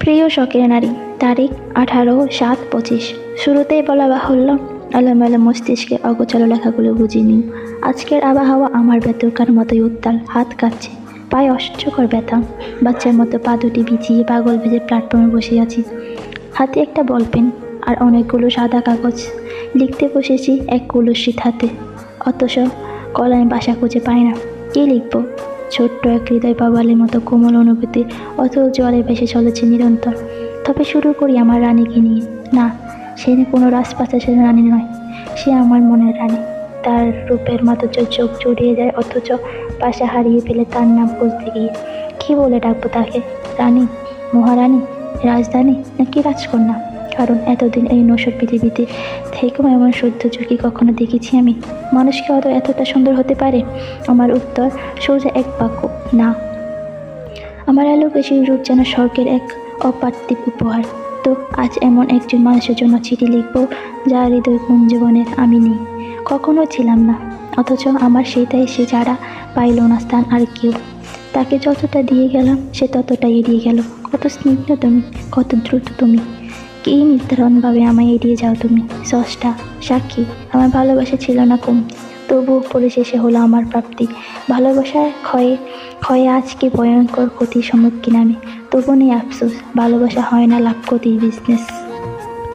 প্রিয় শখের নারী, তারিখ 18/7/25। শুরুতেই বলা বাহুল্য, এলোমেলো মস্তিষ্কে অগোছালো লেখাগুলো বুঝিনি। আজকের আবহাওয়া আমার ব্যতকার মতোই উত্তাল, হাত কাঁপছে, পায়ে অসহ্যকর ব্যথা। বাচ্চার মতো পা দুটি ভিজিয়ে পাগল ভেজে প্ল্যাটফর্মে বসে আছি, হাতে একটা বলপেন আর অনেকগুলো সাদা কাগজ। লিখতে বসেছি এক কুলুশিত হাতে, অথচ কলমে বাসা খুঁজে পাই না। কী লিখব? ছোট্ট এক হৃদয় পাবালের মতো কোমল অনুভূতি অথল জলে ভেসে চলেছে নিরন্তর। তবে শুরু করি আমার রানীকে নিয়ে। না, সে কোনো রাজপ্রাসাদের রানী নয়, সে আমার মনের রানী। তার রূপের মাধুর্য চোখ জুড়িয়ে যায়, অথচ পাশা হারিয়ে ফেলে তার নাম খুঁজতে গিয়ে। কী বলে ডাকবো তাকে? রানী, মহারানী, রাজধানী নাকি রাজকন্যা? কারণ এতদিন এই নশ্বর পৃথিবীতে থেকেও এমন সৌন্দর্য কি কখনো দেখেছি আমি? মানুষ কি এতটা সুন্দর হতে পারে? আমার উত্তর সোজা এক বাক্য, না। আমার আলোকেশী রূপ যেন স্বর্গের এক অপার্থিব উপহার। তো আজ এমন একজন মানুষের জন্য চিঠি লিখব, যার হৃদয় কুঞ্জবনের আমি নেই, কখনো ছিলাম না। অথচ আমার সেটাই সে যারা পাইল না স্থান আর কেউ। তাকে যতটা দিয়ে গেলাম সে ততটাই এড়িয়ে গেল। কত স্নিগ্ধ তুমি, কত দ্রুত তুমি! কী নির্ধারণভাবে আমায় এড়িয়ে যাও তুমি। স্রষ্টা সাক্ষী, আমার ভালোবাসা ছিল না কম, তবুও পরিশেষে হলো আমার প্রাপ্তি। ভালোবাসার ক্ষয়ে ক্ষয়ে আজকে ভয়ঙ্কর ক্ষতির সম্মুখীন আমি। তবু নেই আফসোস, ভালোবাসা হয় না লাখ কোটির বিজনেস।